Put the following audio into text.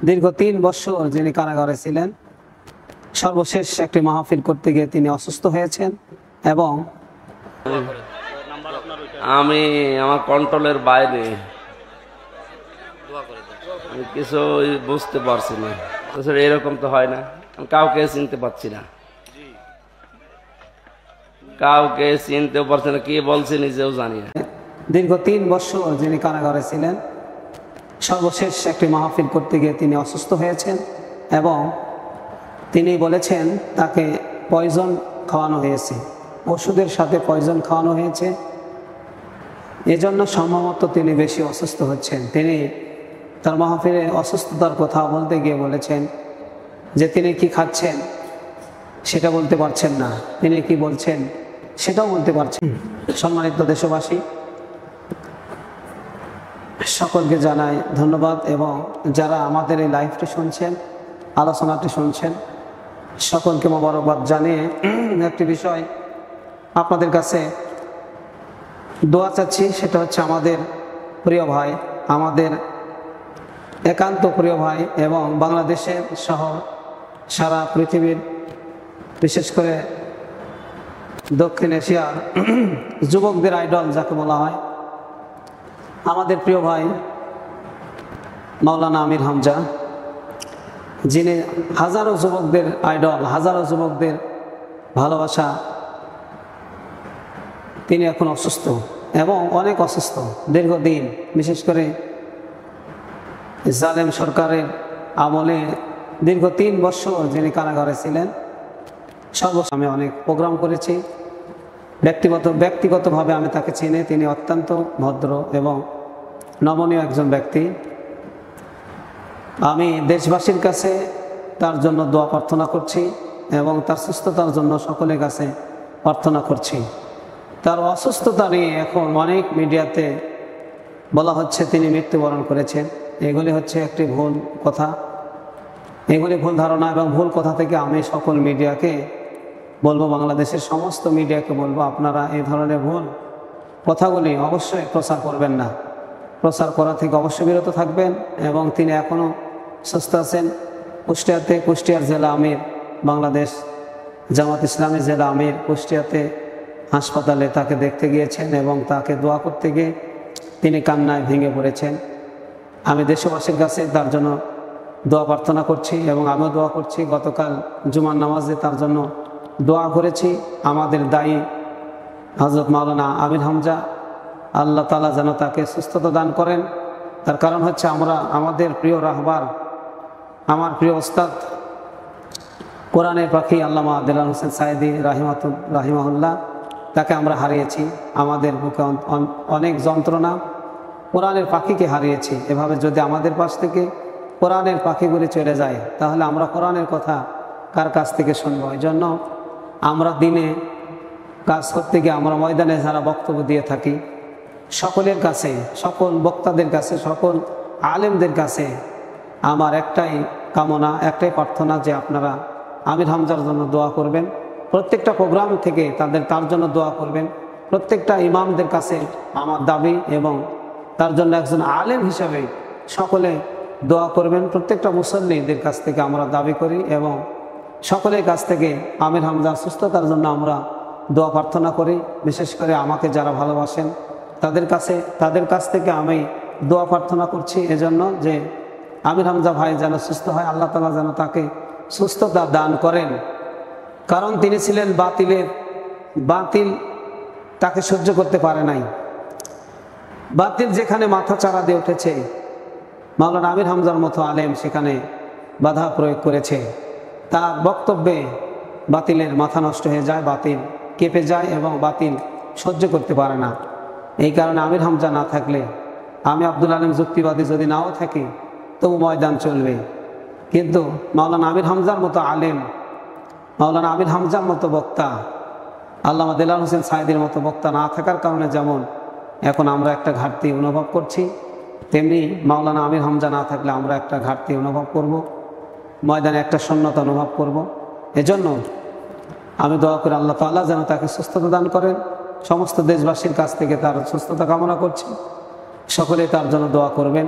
দীর্ঘ 3 বছর যিনি কারাগারে ছিলেন, সর্বশেষ একটি মাহফিল করতে গিয়ে তিনি অসুস্থ হয়েছেন এবং আমি আমার কন্ট্রোলের বাইরে আমি কিছু বুঝতে পারছি না। এরকম তো হয় না, আমি কাউকে চিনতে পারছি না, কাউকে চিনতেও পারছি না, কি বলছি নিজেও জানি না। দীর্ঘ 3 বছর যিনি কারাগারে ছিলেন, সর্বশেষ একটি মাহফিল করতে গিয়ে তিনি অসুস্থ হয়েছেন এবং তিনি বলেছেন তাকে পয়জন খাওয়ানো হয়েছে, ওষুধের সাথে পয়জন খাওয়ানো হয়েছে, এজন্য সম্ভবত তিনি বেশি অসুস্থ হচ্ছেন। তিনি তার মাহফিলে অসুস্থতার কথা বলতে গিয়ে বলেছেন যে তিনি কি খাচ্ছেন সেটা বলতে পারছেন না, তিনি কি বলছেন সেটাও বলতে পারছেন। সম্মানিত দেশবাসী, সকলকে জানাই ধন্যবাদ এবং যারা আমাদের এই লাইভটি শুনছেন, আলোচনাটি শুনছেন, সকলকে মোবারকবাদ জানিয়ে একটি বিষয় আপনাদের কাছে দোয়া চাচ্ছি। সেটা হচ্ছে আমাদের প্রিয় ভাই, আমাদের একান্ত প্রিয় ভাই এবং বাংলাদেশের সহ সারা পৃথিবীর, বিশেষ করে দক্ষিণ এশিয়ার যুবকদের আইডল যাকে বলা হয়, আমাদের প্রিয় ভাই মাওলানা আমির হামজা, যিনি হাজারো যুবকদের আইডল, হাজারো যুবকদের ভালোবাসা, তিনি এখন অসুস্থ এবং অনেক অসুস্থ দীর্ঘদিন। বিশেষ করে জালেম সরকারের আমলে দীর্ঘ 3 বছর যিনি কারাগারে ছিলেন। আমি অনেক প্রোগ্রাম করেছি, ব্যক্তিগতভাবে আমি তাকে চিনি। তিনি অত্যন্ত ভদ্র এবং নমনীয় একজন ব্যক্তি। আমি দেশবাসীর কাছে তার জন্য দোয়া প্রার্থনা করছি এবং তার সুস্থতার জন্য সকলের কাছে প্রার্থনা করছি। তার অসুস্থতা নিয়ে এখন অনেক মিডিয়াতে বলা হচ্ছে তিনি মৃত্যুবরণ করেছেন। এগুলি হচ্ছে একটি ভুল কথা, এগুলি ভুল ধারণা এবং ভুল কথা থেকে আমি সকল মিডিয়াকে বলবো, বাংলাদেশের সমস্ত মিডিয়াকে বলবো, আপনারা এই ধরনের ভুল কথাগুলি অবশ্যই প্রচার করবেন না, প্রচার করা থেকে অবশ্যই বিরত থাকবেন। এবং তিনি এখনও সুস্থ আছেন। কুষ্টিয়াতে, কুষ্টিয়ার জেলা আমির, বাংলাদেশ জামাত ইসলামী জেলা আমির কুষ্টিয়াতে হাসপাতালে তাকে দেখতে গিয়েছেন এবং তাকে দোয়া করতে গিয়ে তিনি কান্নায় ভেঙে পড়েছেন। আমি দেশবাসীর কাছে তার জন্য দোয়া প্রার্থনা করছি এবং আমিও দোয়া করছি। গতকাল জুমার নামাজে তার জন্য দোয়া করেছি। আমাদের দায়ী হযরত মাওলানা আমির হামজা, আল্লাহ তাআলা যেন তাকে সুস্থতা দান করেন। তার কারণ হচ্ছে আমরা আমাদের প্রিয় রাহবার, আমার প্রিয় ওস্তাদ, কোরআনের পাখি আল্লামা দেলাওয়ার হোসেন সাঈদী রাহিমাহুল্লাহ, তাকে আমরা হারিয়েছি। আমাদের বুকে অনেক যন্ত্রণা, কোরআনের পাখিকে হারিয়েছি। এভাবে যদি আমাদের পাশ থেকে কোরআনের পাখিগুলি চলে যায় তাহলে আমরা কোরআনের কথা কার কাছ থেকে শুনবো? এই জন্য আমরা দিনে কাজ করতে গিয়ে আমরা ময়দানে যারা বক্তব্য দিয়ে থাকি, সকলের কাছে, সকল বক্তাদের কাছে, সকল আলেমদের কাছে আমার একটাই কামনা, একটাই প্রার্থনা যে আপনারা আমির হামজার জন্য দোয়া করবেন। প্রত্যেকটা প্রোগ্রাম থেকে তার জন্য দোয়া করবেন। প্রত্যেকটা ইমামদের কাছে আমার দাবি এবং তার জন্য একজন আলেম হিসাবে সকলে দোয়া করবেন। প্রত্যেকটা মুসল্লিদের কাছ থেকে আমরা দাবি করি এবং সকলের কাছ থেকে আমির হামজার সুস্থতার জন্য আমরা দোয়া প্রার্থনা করি। বিশেষ করে আমাকে যারা ভালোবাসেন তাদের কাছ থেকে আমি দোয়া প্রার্থনা করছি এজন্য যে আমির হামজা ভাই যেন সুস্থ হয়, আল্লাহ তাআলা যেন তাকে সুস্থতা দান করেন। কারণ তিনি ছিলেন বাতিল তাকে সহ্য করতে পারে নাই। বাতিল যেখানে মাথা চাড়া দিয়ে উঠেছে, মাওলানা আমির হামজার মতো আলেম সেখানে বাধা প্রয়োগ করেছে। তার বক্তব্যে বাতিলের মাথা নষ্ট হয়ে যায়, বাতিল কেঁপে যায় এবং বাতিল সহ্য করতে পারে না। এই কারণে আমির হামজা না থাকলে, আমি আব্দুল আলিম যুক্তিবাদী যদি নাও থাকি তবু ময়দান চলবে। কিন্তু মাওলানা আমির হামজার মতো আলেম, মাওলানা আমির হামজার মতো বক্তা, আল্লামা দেলাওয়ার হোসেন সাঈদীর মতো বক্তা না থাকার কারণে যেমন এখন আমরা একটা ঘাটতি অনুভব করছি, তেমনি মাওলানা আমির হামজা না থাকলে আমরা একটা ঘাটতি অনুভব করব, ময়দানে একটা শূন্যতা অনুভব করব। এজন্য আমি দোয়া করি আল্লাহ তাআলা যেন তাকে সুস্থতা দান করেন। সমস্ত দেশবাসীর কাছ থেকে তার সুস্থতা কামনা করছি। সকলে তার জন্য দোয়া করবেন।